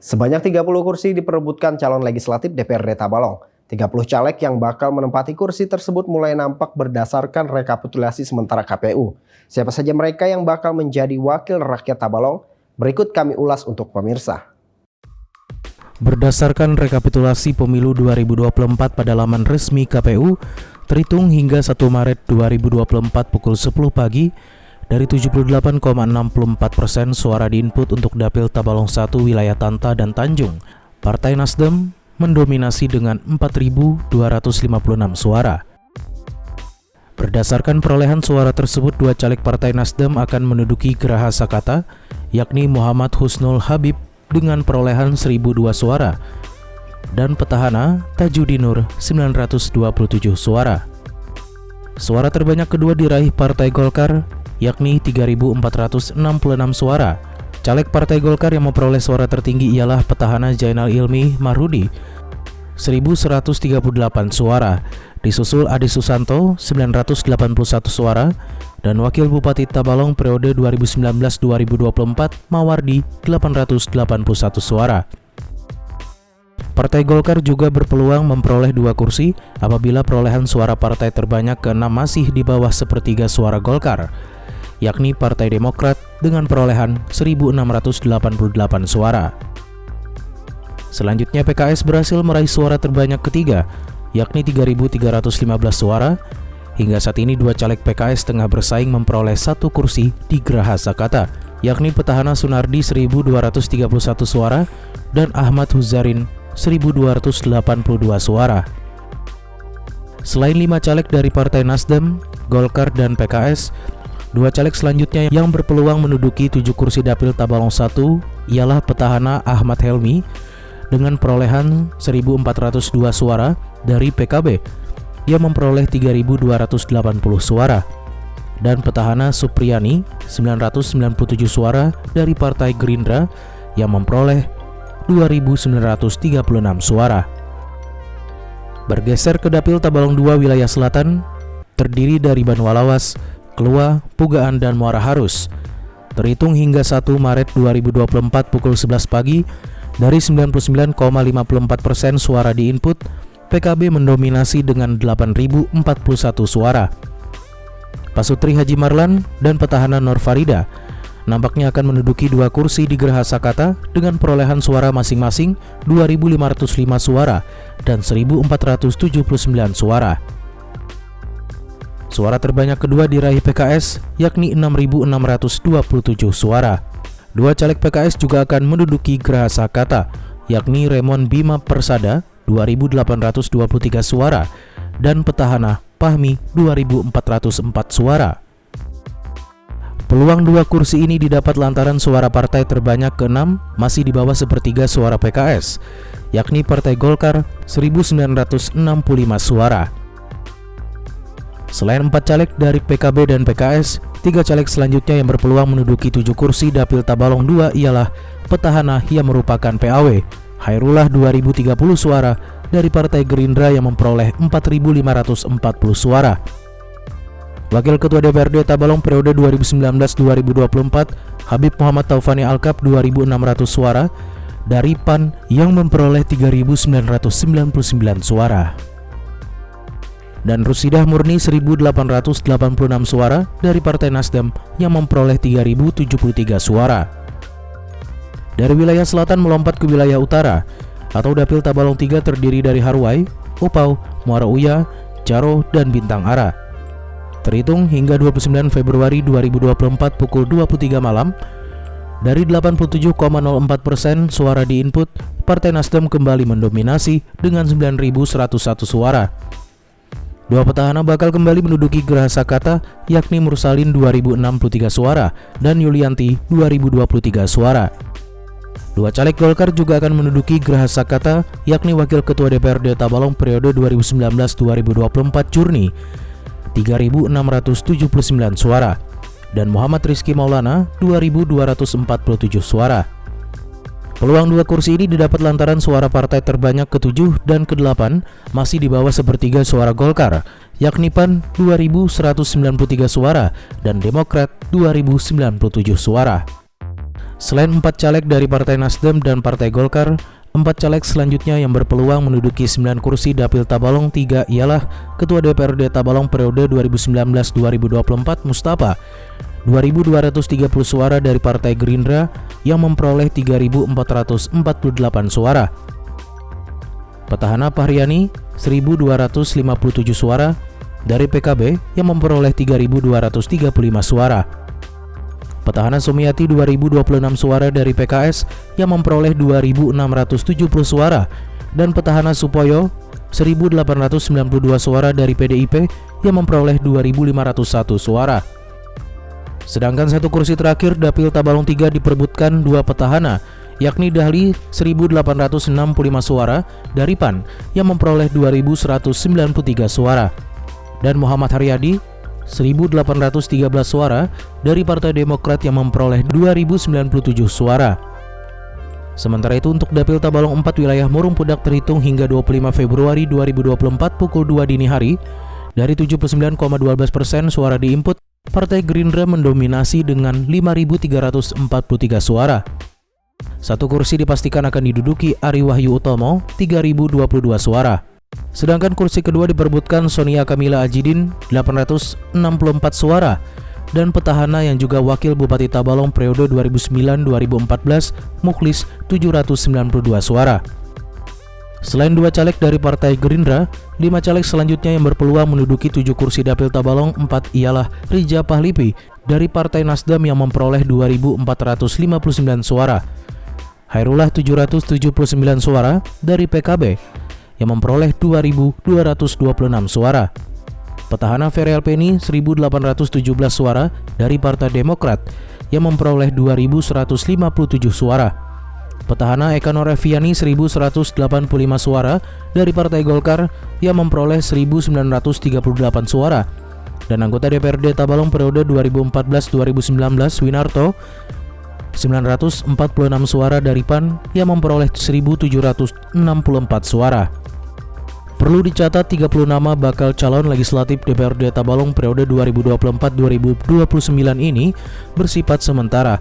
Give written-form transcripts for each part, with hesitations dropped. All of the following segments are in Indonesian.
Sebanyak 30 kursi diperebutkan calon legislatif DPRD Tabalong. 30 caleg yang bakal menempati kursi tersebut mulai nampak berdasarkan rekapitulasi sementara KPU. Siapa saja mereka yang bakal menjadi wakil rakyat Tabalong? Berikut kami ulas untuk pemirsa. Berdasarkan rekapitulasi pemilu 2024 pada laman resmi KPU, terhitung hingga 1 Maret 2024 pukul 10 pagi, dari 78,64% suara diinput untuk Dapil Tabalong 1 wilayah Tanta dan Tanjung, Partai Nasdem mendominasi dengan 4.256 suara. Berdasarkan perolehan suara tersebut, dua caleg Partai Nasdem akan menduduki Geraha Sakata, yakni Muhammad Husnul Habib dengan perolehan 1.002 suara, dan petahana Tajudinur 927 suara. Suara terbanyak kedua diraih Partai Golkar, yakni 3.466 suara. Caleg Partai Golkar yang memperoleh suara tertinggi ialah petahana Jainal Ilmi Marhudi 1.138 suara, disusul Adi Susanto 981 suara, dan Wakil Bupati Tabalong periode 2019-2024 Mawardi 881 suara. Partai Golkar juga berpeluang memperoleh 2 kursi apabila perolehan suara partai terbanyak ke-6 masih di bawah sepertiga suara Golkar, yakni Partai Demokrat dengan perolehan 1.688 suara. Selanjutnya PKS berhasil meraih suara terbanyak ketiga, yakni 3.315 suara. Hingga saat ini dua caleg PKS tengah bersaing memperoleh 1 kursi di Geraha Sakata, yakni petahana Sunardi 1.231 suara dan Ahmad Huzarin 1.282 suara. Selain 5 caleg dari Partai Nasdem, Golkar, dan PKS, dua caleg selanjutnya yang berpeluang menduduki 7 kursi Dapil Tabalong 1 ialah petahana Ahmad Helmi dengan perolehan 1.402 suara dari PKB yang memperoleh 3.280 suara, dan petahana Supriyani 997 suara dari Partai Gerindra yang memperoleh 2.936 suara. Bergeser ke Dapil Tabalong 2 wilayah selatan, terdiri dari Banwalawas, Kelua, Pugaan, dan Muara Harus. Terhitung hingga 1 Maret 2024 pukul 11 pagi, dari 99,54% suara diinput, PKB mendominasi dengan 8.041 suara. Pasutri Haji Marlan dan petahana Nur Farida nampaknya akan menduduki 2 kursi di Geraha Sakata dengan perolehan suara masing-masing 2.505 suara dan 1.479 suara. Suara terbanyak kedua diraih PKS, yakni 6.627 suara. Dua caleg PKS juga akan menduduki Geraha Sakata, yakni Raymond Bima Persada 2.823 suara dan petahana Pahmi 2.404 suara. Peluang 2 kursi ini didapat lantaran suara partai terbanyak ke-6 masih di bawah sepertiga suara PKS, yakni Partai Golkar 1.965 suara. Selain 4 caleg dari PKB dan PKS, 3 caleg selanjutnya yang berpeluang menduduki 7 kursi Dapil Tabalong 2 ialah petahana yang merupakan PAW, Hairullah 2.030 suara dari Partai Gerindra yang memperoleh 4.540 suara. Wakil Ketua DPRD Tabalong periode 2019-2024 Habib Muhammad Taufani Alkap 2.600 suara dari PAN yang memperoleh 3.999 suara. Dan Rusidah Murni 1.886 suara dari Partai Nasdem yang memperoleh 3.073 suara. Dari wilayah selatan melompat ke wilayah utara atau Dapil Tabalong 3 terdiri dari Harwai, Upau, Muara Uya, Jaro, dan Bintang Ara. Terhitung hingga 29 Februari 2024 pukul 23 malam, dari 87,04% suara diinput, Partai Nasdem kembali mendominasi dengan 9.101 suara. Dua petahana bakal kembali menduduki Geraha Sakata, yakni Mursalin 2.063 suara dan Yulianti 2.023 suara. Dua caleg Golkar juga akan menduduki Geraha Sakata, yakni Wakil Ketua DPRD Tabalong periode 2019-2024 Jurni 3.679 suara dan Muhammad Rizky Maulana 2.247 suara. Peluang 2 kursi ini didapat lantaran suara partai terbanyak ke-7 dan ke-8 masih di bawah sepertiga suara Golkar, yakni PAN 2.193 suara dan Demokrat 2.097 suara. Selain 4 caleg dari Partai Nasdem dan Partai Golkar, 4 caleg selanjutnya yang berpeluang menduduki 9 kursi Dapil Tabalong 3 ialah Ketua DPRD Tabalong periode 2019-2024 Mustafa, 2.230 suara dari Partai Gerindra yang memperoleh 3.448 suara. Petahana Pahriani, 1.257 suara dari PKB yang memperoleh 3.235 suara. Petahana Sumiati 2026 suara dari PKS yang memperoleh 2.670 suara dan petahana Supoyo 1.892 suara dari PDIP yang memperoleh 2.501 suara. Sedangkan satu kursi terakhir Dapil Tabalong 3 diperebutkan dua petahana, yakni Dahli 1.865 suara dari PAN yang memperoleh 2.193 suara dan Muhammad Haryadi 1.813 suara dari Partai Demokrat yang memperoleh 2.097 suara. Sementara itu untuk Dapil Tabalong 4 wilayah Murung Pudak terhitung hingga 25 Februari 2024 pukul 2 dini hari, dari 79,12% suara di-input, Partai Gerindra mendominasi dengan 5.343 suara. Satu kursi dipastikan akan diduduki Ari Wahyu Utomo 3.022 suara. Sedangkan kursi kedua diperebutkan Sonia Kamila Ajidin 864 suara dan petahana yang juga wakil Bupati Tabalong periode 2009-2014 Mukhlis 792 suara. Selain dua caleg dari Partai Gerindra, 5 caleg selanjutnya yang berpeluang menduduki 7 kursi Dapil Tabalong 4 ialah Rija Pahlipi dari Partai Nasdem yang memperoleh 2.459 suara, Hairullah 779 suara dari PKB yang memperoleh 2.226 suara. Petahana Ferry Alpeni 1.817 suara dari Partai Demokrat yang memperoleh 2.157 suara. Petahana Eka Noreviani 1.185 suara dari Partai Golkar yang memperoleh 1.938 suara. Dan anggota DPRD Tabalong periode 2014-2019 Winarto 946 suara dari PAN yang memperoleh 1.764 suara. Perlu dicatat 30 nama bakal calon legislatif DPRD Tabalong periode 2024-2029 ini bersifat sementara,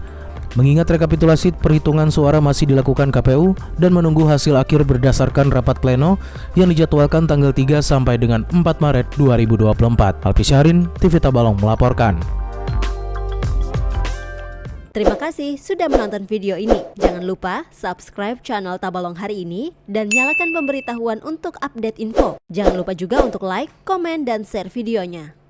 mengingat rekapitulasi perhitungan suara masih dilakukan KPU dan menunggu hasil akhir berdasarkan rapat pleno yang dijadwalkan tanggal 3 sampai dengan 4 Maret 2024. Alpi Syahrin, TV Tabalong melaporkan. Terima kasih sudah menonton video ini. Jangan lupa subscribe channel Tabalong Hari Ini dan nyalakan pemberitahuan untuk update info. Jangan lupa juga untuk like, komen, dan share videonya.